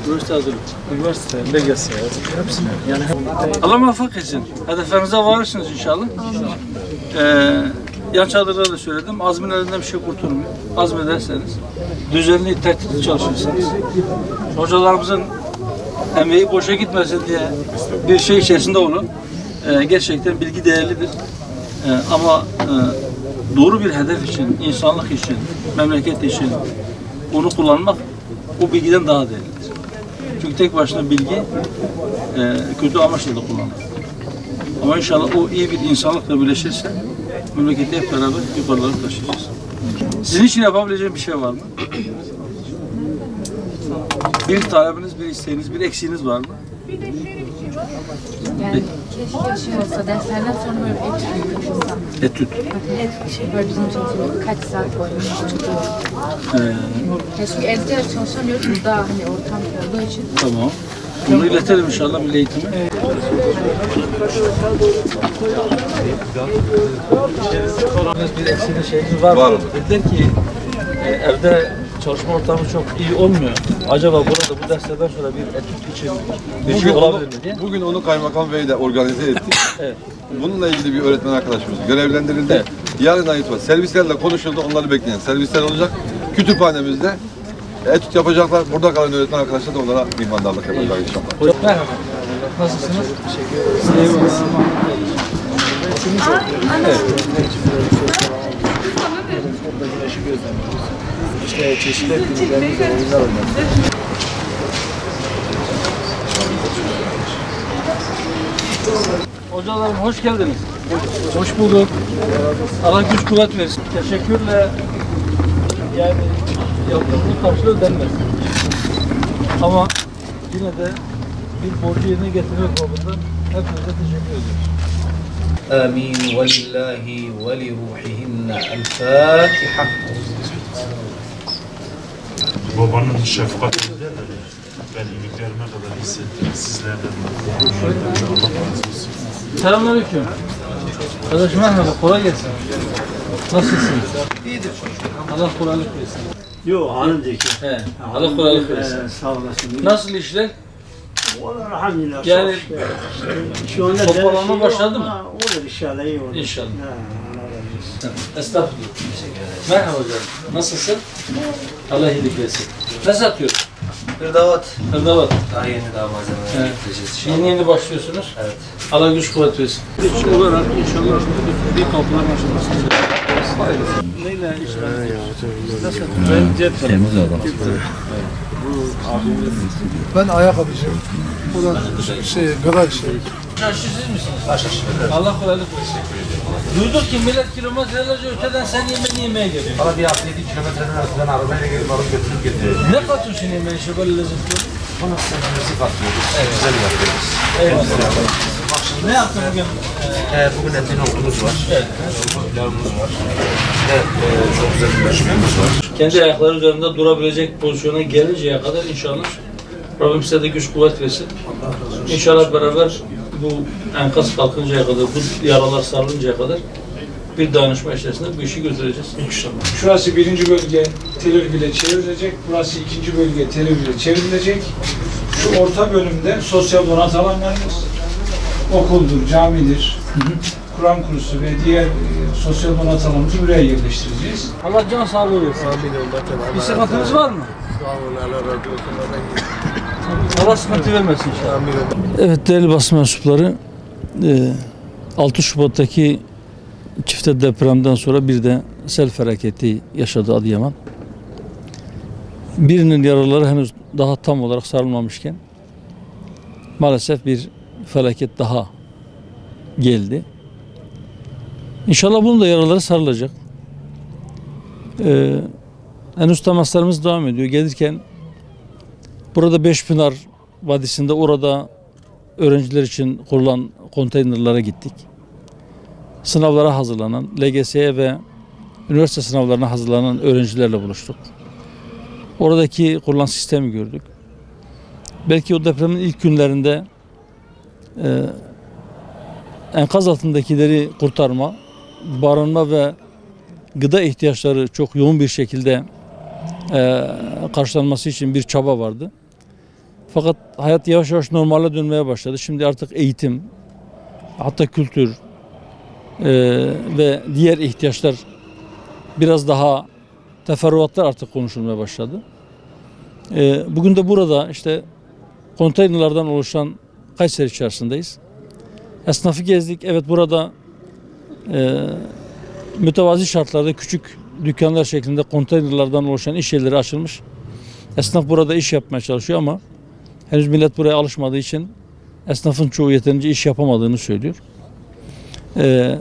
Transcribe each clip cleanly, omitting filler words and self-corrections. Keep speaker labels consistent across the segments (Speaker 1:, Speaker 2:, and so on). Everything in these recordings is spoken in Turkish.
Speaker 1: Üniversite hazırlık. Üniversite, LGS, hepsine. Yani Allah muvaffak etsin. Hedeflerinize varırsınız inşallah. Yan çadırda da söyledim. Azmin elinden bir şey kurtulmuyor. Azmederseniz, düzenli, tertipli çalışırsanız, hocalarımızın emeği boşa gitmesin diye bir şey içerisinde olun. Gerçekten bilgi değerlidir. Ama doğru bir hedef için, insanlık için, memleket için onu kullanmak o bilgiden daha değerlidir. Çünkü tek başına bilgi kötü amaçla da kullanılır. Ama inşallah o iyi bir insanlıkla birleşirse memleketi hep beraber yukarılara taşıyacağız. Sizin için yapabileceğim bir şey var mı? Bir talebiniz, bir isteğiniz, bir eksiğiniz var mı?
Speaker 2: Yani keşke şey olsa, derslerden sonra böyle etüt yapılsa.
Speaker 1: Etüt.
Speaker 2: Böyle bizim çalışmamız kaç saat boyunca çıkıyor. Çünkü evde çalışamıyoruz, burada hani ortam olduğu için.
Speaker 1: Tamam. Bunu iletelim inşallah Milli Eğitim'e. Bir eksiğiniz şeyiniz var mı? Dediler ki evde çalışma ortamı çok iyi olmuyor. Acaba burada bu derslerden sonra bir etüt için bir şey olabilir mi diye?
Speaker 3: Bugün onu Kaymakam Bey ile organize ettik.
Speaker 1: Evet.
Speaker 3: Bununla ilgili bir öğretmen arkadaşımız görevlendirildi. Evet. Yarından itibaren servislerle konuşuldu, onları bekleyen servisler olacak. Kütüphanemizde etüt yapacaklar. Burada kalan öğretmen arkadaşlar da onlara mimarlık yapacaklar inşallah.
Speaker 1: Merhaba. Nasılsınız? Teşekkür ederim. Evet. İşte çeşitli etkinliklerimiz, oyunlar oynuyoruz. Hocalarım hoş geldiniz. Hoş bulduk. Allah güç kuvvet versin. Teşekkürle yani yaptığımız karşılığı ödenmez. Ama yine de bir borcu yerine getirmek babında hepinize teşekkür ediyoruz.
Speaker 4: آمين ولله ولروحهن الفاتحة.
Speaker 5: Babanın şefkatinden ben iliklerime kadar hissettim. Sizlerden Allah razı olsun.
Speaker 1: Selamünaleyküm. Kardeşim merhaba, kolay gelsin. Nasılsın?
Speaker 6: İyidir.
Speaker 1: Allah kolaylık versin.
Speaker 6: Yok hanımdaki.
Speaker 1: He, Allah kolaylık versin.
Speaker 6: Sağ olasın.
Speaker 1: Nasıl işler?
Speaker 6: Olur elhamdülillah.
Speaker 1: Yani
Speaker 6: şu anda
Speaker 1: toparlanma başladı mı?
Speaker 6: Olur inşallah iyi olur.
Speaker 1: İnşallah.
Speaker 6: Ha, Allah razı olsun.
Speaker 1: Estağfurullah. Merhaba hocam. Nasılsın? Allah iyilik versin. Ne satıyorsun?
Speaker 4: Hırdavat.
Speaker 1: Hırdavat.
Speaker 4: Daha yeni daha malzemeler getireceğiz.
Speaker 1: Yeni başlıyorsunuz.
Speaker 4: Evet.
Speaker 1: Allah güç kuvvet versin. Güç olarak inşallah bir kapılar açılmasını neyle işler? Ben cep. Temiz adam.
Speaker 7: Ben ayakkabıcıyım. Bu da gıda işi.
Speaker 1: Aşçı siz misiniz? Aşçı. Allah kolaylık versin. Duyduk ki millet kilometrelerce öteden sen yemeğe geliyor.
Speaker 4: Valla bir hafta 7 kilometrenin arasından arabayla gelip alıp götürüp getiriyoruz.
Speaker 1: Ne katıyorsun yemeğe şu böyle lezzetli?
Speaker 4: Bana sınırımızı katıyoruz. Evet. Güzel yapıyoruz.
Speaker 1: Eyvallah. Ne yaptın bugün?
Speaker 4: Bugün etli noktumuz var.
Speaker 1: Evet.
Speaker 4: Pilavımız var. Evet. Çok güzel bir başımız var.
Speaker 1: Kendi ayakları üzerinde durabilecek pozisyona gelinceye kadar inşallah Rabbim size de güç kuvvet versin. İnşallah beraber bu enkaz kalkıncaya kadar, bu yaralar sarılıncaya kadar bir dayanışma içerisinde bu işi götüreceğiz inşallah.
Speaker 7: Şurası birinci bölge televizyon ile çevrilecek. Burası ikinci bölge televizyon ile çevrilecek. Şu orta bölümde sosyal donat alanlarımız, okuldur, camidir, Kur'an kursu ve diğer sosyal donat alanımızı buraya yerleştireceğiz.
Speaker 1: Allah can sağlığı versin. Bir sıkıntınız var mı? Allah sıkıntı vermesin inşallah. Evet değerli basın mensupları, 6 Şubat'taki çifte depremden sonra bir de sel felaketi yaşadı Adıyaman. Birinin yaraları henüz daha tam olarak sarılmamışken maalesef bir felaket daha geldi. İnşallah bunun da yaraları sarılacak. Henüz temaslarımız devam ediyor. Gelirken burada Beşpınar Vadisi'nde orada öğrenciler için kurulan konteynerlara gittik. Sınavlara hazırlanan, LGS'ye ve üniversite sınavlarına hazırlanan öğrencilerle buluştuk. Oradaki kurulan sistemi gördük. Belki o depremin ilk günlerinde enkaz altındakileri kurtarma, barınma ve gıda ihtiyaçları çok yoğun bir şekilde karşılanması için bir çaba vardı. Fakat hayat yavaş yavaş normale dönmeye başladı. Şimdi artık eğitim, hatta kültür ve diğer ihtiyaçlar biraz daha teferruatlar artık konuşulmaya başladı. Bugün de burada işte konteynerlardan oluşan Kayseri içerisindeyiz. Esnafı gezdik. Evet, burada mütevazi şartlarda küçük dükkanlar şeklinde konteynerlardan oluşan iş yerleri açılmış. Esnaf burada iş yapmaya çalışıyor ama henüz millet buraya alışmadığı için esnafın çoğu yeterince iş yapamadığını söylüyor.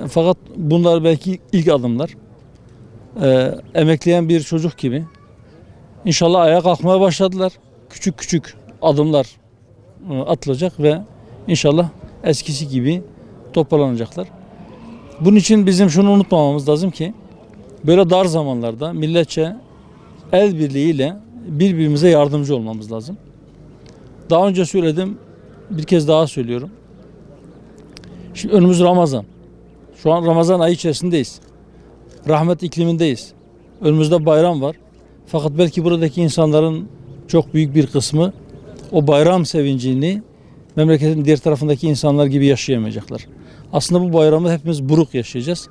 Speaker 1: Fakat bunlar belki ilk adımlar. Emekleyen bir çocuk gibi İnşallah ayağa kalkmaya başladılar. Küçük küçük adımlar atılacak ve inşallah eskisi gibi toparlanacaklar. Bunun için bizim şunu unutmamamız lazım ki böyle dar zamanlarda milletçe el birliğiyle birbirimize yardımcı olmamız lazım. Daha önce söyledim, bir kez daha söylüyorum. Şimdi önümüz Ramazan. Şu an Ramazan ayı içerisindeyiz. Rahmet iklimindeyiz. Önümüzde bayram var. Fakat belki buradaki insanların çok büyük bir kısmı o bayram sevincini memleketin diğer tarafındaki insanlar gibi yaşayamayacaklar. Aslında bu bayramı hepimiz buruk yaşayacağız.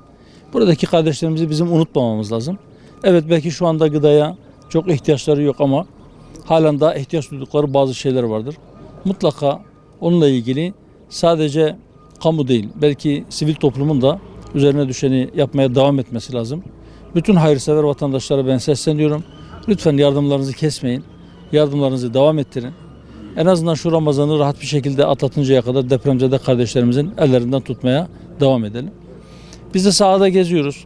Speaker 1: Buradaki kardeşlerimizi bizim unutmamamız lazım. Evet, belki şu anda gıdaya çok ihtiyaçları yok ama halen daha ihtiyaç duydukları bazı şeyler vardır. Mutlaka onunla ilgili sadece kamu değil, belki sivil toplumun da üzerine düşeni yapmaya devam etmesi lazım. Bütün hayırsever vatandaşlara ben sesleniyorum. Lütfen yardımlarınızı kesmeyin. Yardımlarınızı devam ettirin. En azından şu Ramazan'ı rahat bir şekilde atlatıncaya kadar depremzede kardeşlerimizin ellerinden tutmaya devam edelim. Biz de sahada geziyoruz.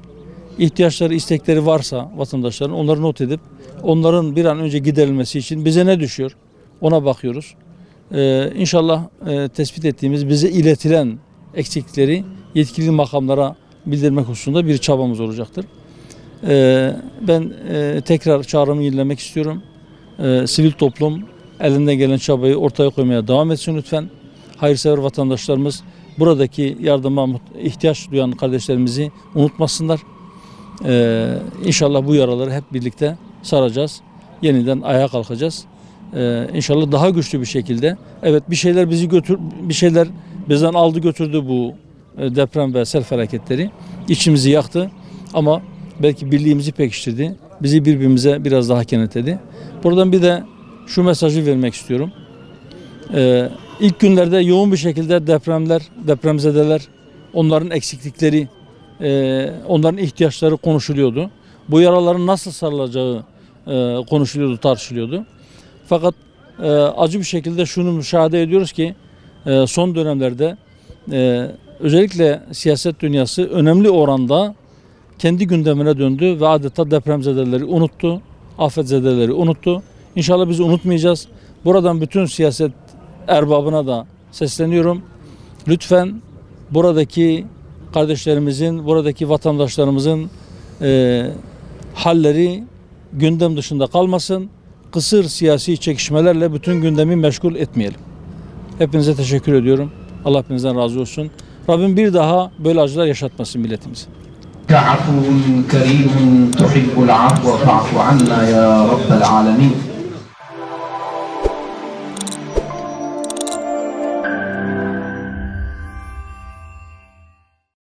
Speaker 1: İhtiyaçları, istekleri varsa vatandaşların onları not edip onların bir an önce giderilmesi için bize ne düşüyor ona bakıyoruz. İnşallah tespit ettiğimiz, bize iletilen eksiklikleri yetkili makamlara bildirmek hususunda bir çabamız olacaktır. Ben tekrar çağrımı yenilemek istiyorum. Sivil toplum elinden gelen çabayı ortaya koymaya devam etsin lütfen. Hayırsever vatandaşlarımız buradaki yardıma ihtiyaç duyan kardeşlerimizi unutmasınlar. İnşallah bu yaraları hep birlikte saracağız. Yeniden ayağa kalkacağız. İnşallah daha güçlü bir şekilde. Evet, bir şeyler bizden aldı götürdü bu deprem ve sel felaketleri. İçimizi yaktı ama belki birliğimizi pekiştirdi. Bizi birbirimize biraz daha kenetledi. Buradan bir de şu mesajı vermek istiyorum. İlk günlerde yoğun bir şekilde depremzedeler, onların eksiklikleri, onların ihtiyaçları konuşuluyordu. Bu yaraların nasıl sarılacağı konuşuluyordu, tartışılıyordu. Fakat acı bir şekilde şunu müşahede ediyoruz ki son dönemlerde özellikle siyaset dünyası önemli oranda kendi gündemine döndü ve adeta depremzedeleri unuttu, afetzedeleri unuttu. İnşallah biz unutmayacağız. Buradan bütün siyaset erbabına da sesleniyorum. Lütfen buradaki kardeşlerimizin, buradaki vatandaşlarımızın halleri gündem dışında kalmasın. Kısır siyasi çekişmelerle bütün gündemi meşgul etmeyelim. Hepinize teşekkür ediyorum. Allah hepinizden razı olsun. Rabbim bir daha böyle acılar yaşatmasın milletimize.
Speaker 8: عفو كريم تحب العفو فاعف عنا يا رب العالمين